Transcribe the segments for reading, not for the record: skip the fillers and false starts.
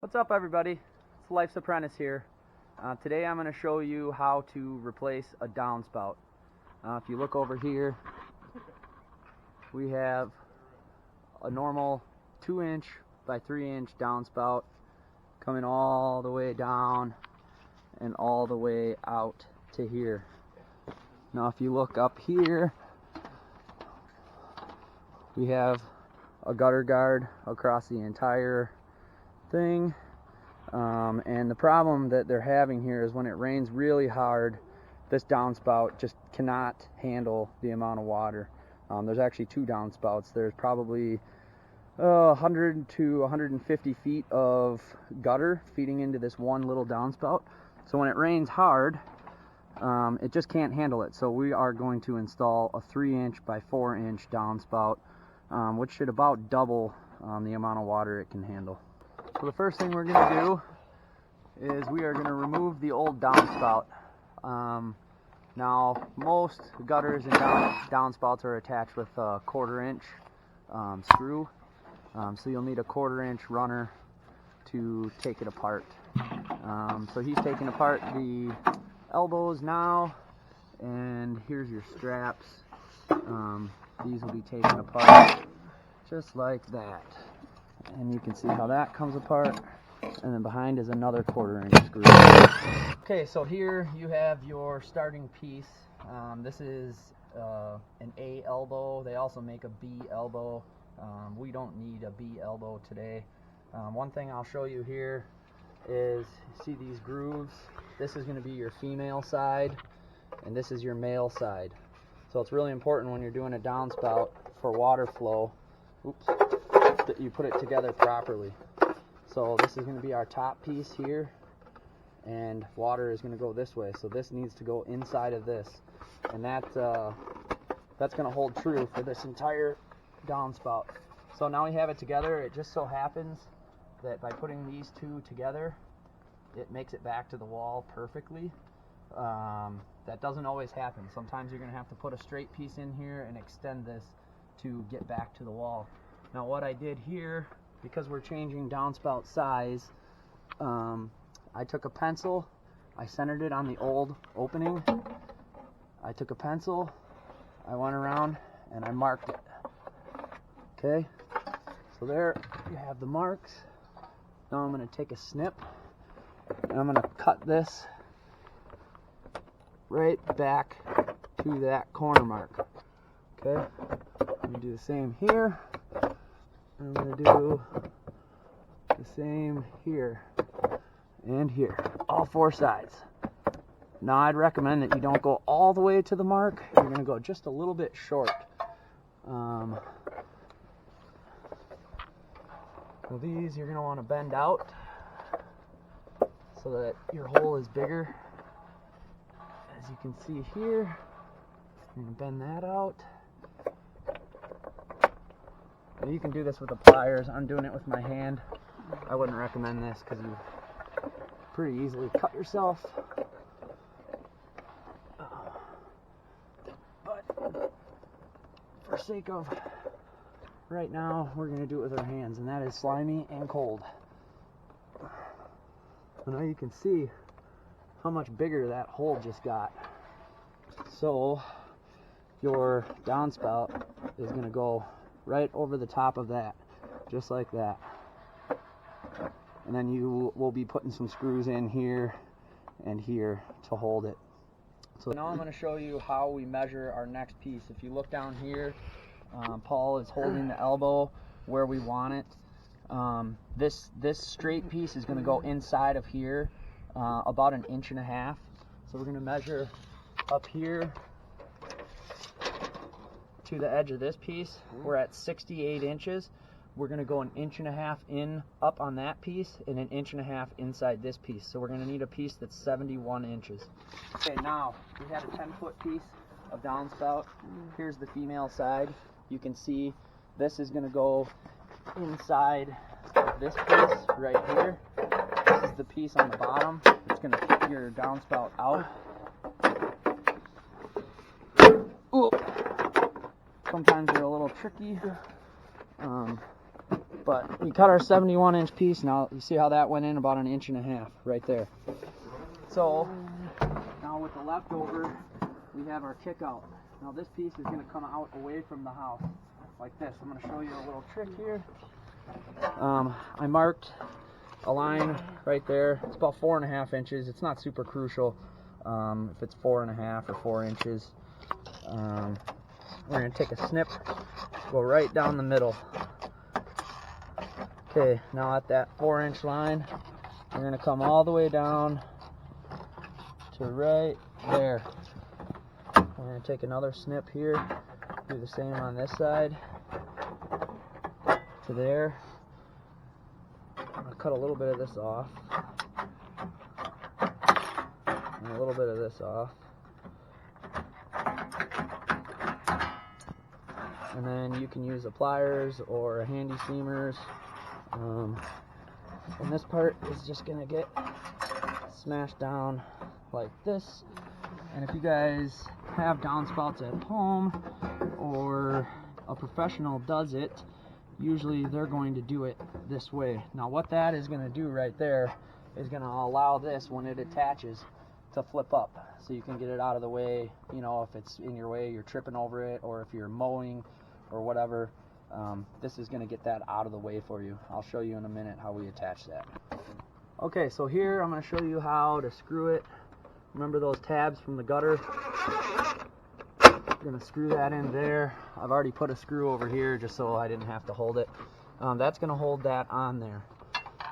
What's up, everybody? It's Life's Apprentice here. Today I'm going to show you how to replace a downspout. If you look over here, we have a normal 2-inch by 3-inch downspout coming all the way down and all the way out to here. Now if you look up here, we have a gutter guard across the entire thing, and the problem that they're having here is when it rains really hard, this downspout just cannot handle the amount of water. There's actually 2 downspouts. There's probably 100 to 150 feet of gutter feeding into this one little downspout. So when it rains hard, it just can't handle it. So we are going to install a 3-inch by 4-inch downspout, which should about double the amount of water it can handle. So the first thing we're going to do is we are going to remove the old downspout. Now most gutters and downspouts are attached with a 1/4-inch screw, so you'll need a 1/4-inch runner to take it apart. So he's taking apart the elbows now, and here's your straps. These will be taken apart just like that, and you can see how that comes apart, and then behind is another 1/4-inch screw. Okay, so here you have your starting piece. This is an A elbow. They also make a B elbow. We don't need a B elbow today. One thing I'll show you here is, see these grooves? This is going to be your female side, and this is your male side. So it's really important when you're doing a downspout for water flow, that you put it together properly. So this is going to be our top piece here, and water is going to go this way. So this needs to go inside of this, and that's going to hold true for this entire downspout. So now we have it together. It just so happens that by putting these 2 together, it makes it back to the wall perfectly. That doesn't always happen. Sometimes you're going to have to put a straight piece in here and extend this to get back to the wall. Now what I did here, because we're changing downspout size, I took a pencil, I centered it on the old opening. I took a pencil, I went around and I marked it. Okay, so there you have the marks. Now I'm going to take a snip and I'm going to cut this right back to that corner mark. Okay, I'm going to do the same here. I'm going to do the same here and here, all 4 sides. Now I'd recommend that you don't go all the way to the mark. You're going to go just a little bit short. So these you're going to want to bend out so that your hole is bigger. As you can see here, I'm going to bend that out. Now you can do this with the pliers. I'm doing it with my hand. I wouldn't recommend this because you pretty easily cut yourself. But for sake of right now, we're going to do it with our hands, and that is slimy and cold. So now you can see how much bigger that hole just got. So your downspout is going to go right over the top of that, just like that. And then you will be putting some screws in here and here to hold it. So now I'm going to show you how we measure our next piece. If you look down here, Paul is holding the elbow where we want it. This straight piece is going to go inside of here about 1.5 inches. So we're going to measure up here to the edge of this piece. We're at 68 inches. We're going to go 1.5 inches in up on that piece and 1.5 inches inside this piece. So we're going to need a piece that's 71 inches. Okay, now we have a 10-foot piece of downspout. Here's the female side. You can see this is going to go inside of this piece right here. This is the piece on the bottom. It's going to put your downspout out. Ooh. Sometimes they're a little tricky. But we cut our 71-inch piece. Now you see how that went in about 1.5 inches right there. So now with the leftover, we have our kick out. Now this piece is going to come out away from the house like this. I'm going to show you a little trick here. I marked a line right there. It's about 4.5 inches. It's not super crucial if it's 4.5 or 4 inches. We're going to take a snip, go right down the middle. Okay, now at that 4-inch line, we're going to come all the way down to right there. We're going to take another snip here, do the same on this side to there. I'm going to cut a little bit of this off and a little bit of this off. And then you can use the pliers or handy seamers. And this part is just going to get smashed down like this. And if you guys have downspouts at home or a professional does it, usually they're going to do it this way. Now what that is going to do right there is going to allow this, when it attaches, to flip up so you can get it out of the way. You know, if it's in your way, you're tripping over it, or if you're mowing or whatever, this is going to get that out of the way for you. I'll show you in a minute how we attach that. Okay, so here I'm going to show you how to screw it. Remember those tabs from the gutter? I'm going to screw that in there. I've already put a screw over here just so I didn't have to hold it. That's going to hold that on there.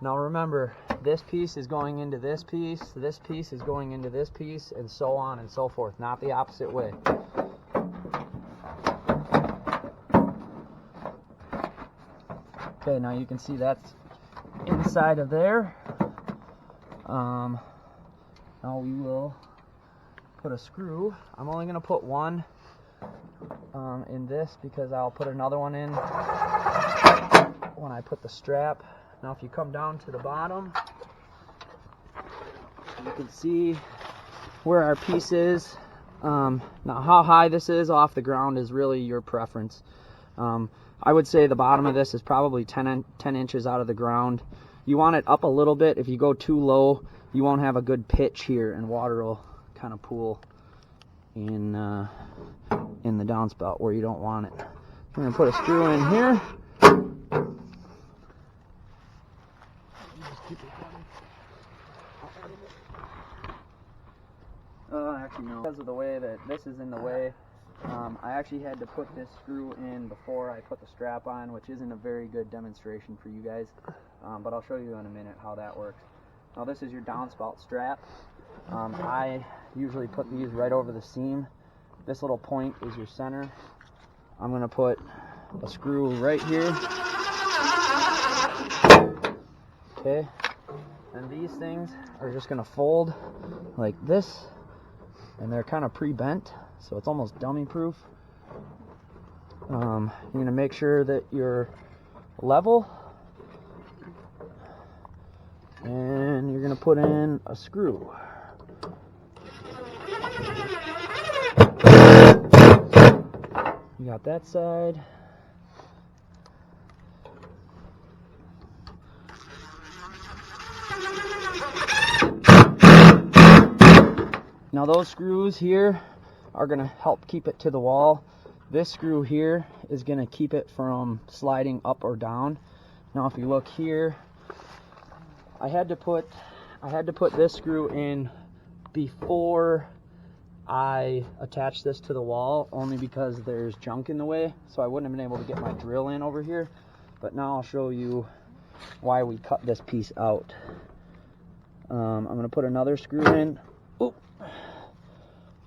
Now remember, this piece is going into this piece is going into this piece, and so on and so forth, not the opposite way. Okay, now you can see that's inside of there. Now we will put a screw. I'm only going to put one in this because I'll put another one in when I put the strap. Now if you come down to the bottom, you can see where our piece is. Now how high this is off the ground is really your preference. I would say the bottom of this is probably 10 inches out of the ground. You want it up a little bit. If you go too low, you won't have a good pitch here, and water will kind of pool in the downspout where you don't want it. I'm going to put a screw in here. Actually no, because of the way that this is in the way, I actually had to put this screw in before I put the strap on, which isn't a very good demonstration for you guys, but I'll show you in a minute how that works. Now this is your downspout strap. I usually put these right over the seam. This little point is your center. I'm going to put a screw right here. Okay, and these things are just going to fold like this, and they're kind of pre-bent, so it's almost dummy proof. You're going to make sure that you're level, and you're going to put in a screw. You got that side. Now those screws here are going to help keep it to the wall. This screw here is going to keep it from sliding up or down. Now if you look here, I had to put this screw in before I attached this to the wall, only because there's junk in the way, so I wouldn't have been able to get my drill in over here. But now I'll show you why we cut this piece out. I'm going to put another screw in. Oop.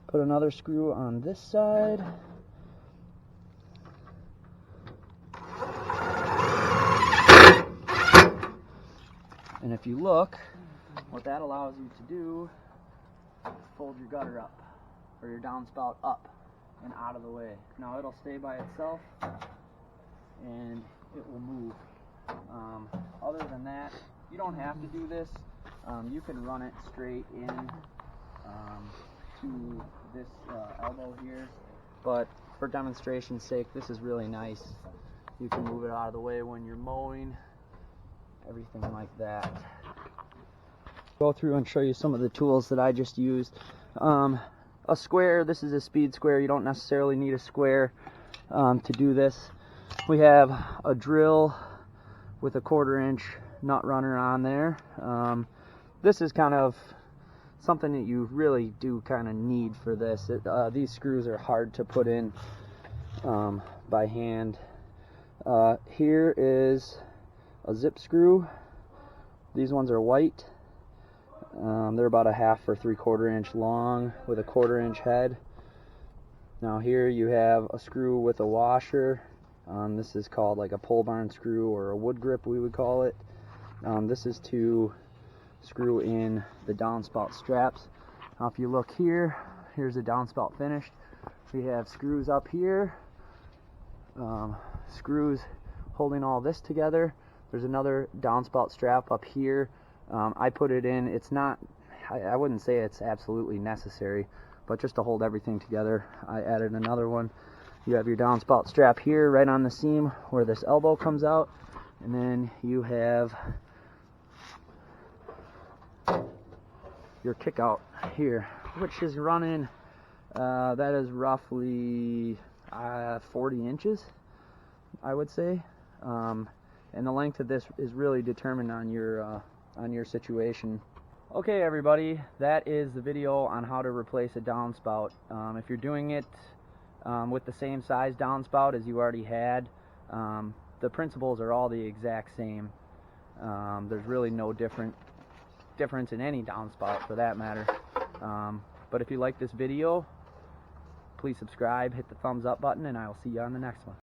Put another screw on this side. And if you look, what that allows you to do is fold your gutter up, or your downspout up and out of the way. Now it'll stay by itself and it will move. Other than that, you don't have to do this. You can run it straight in to this elbow here, but for demonstration's sake, this is really nice. You can move it out of the way when you're mowing, everything like that. Go through and show you some of the tools that I just used. A square, this is a speed square. You don't necessarily need a square to do this. We have a drill with a 1/4 inch nut runner on there. This is kind of something that you really do kind of need for this. These screws are hard to put in by hand. Here is a zip screw. These ones are white. They're about a 1/2 or 3/4 inch long with a 1/4 inch head. Now here you have a screw with a washer. This is called like a pole barn screw or a wood grip, we would call it. This is to screw in the downspout straps. Now if you look here, here's the downspout finished. We have screws up here, screws holding all this together. There's another downspout strap up here. I put it in. It's not, I wouldn't say it's absolutely necessary, but just to hold everything together, I added another one. You have your downspout strap here right on the seam where this elbow comes out, and then you have your kick out here, which is running, that is roughly 40 inches, I would say. And the length of this is really determined on your situation. Okay everybody, that is the video on how to replace a downspout. If you're doing it with the same size downspout as you already had, the principles are all the exact same. There's really no difference in any downspout for that matter. But if you like this video, please subscribe, hit the thumbs up button, and I will see you on the next one.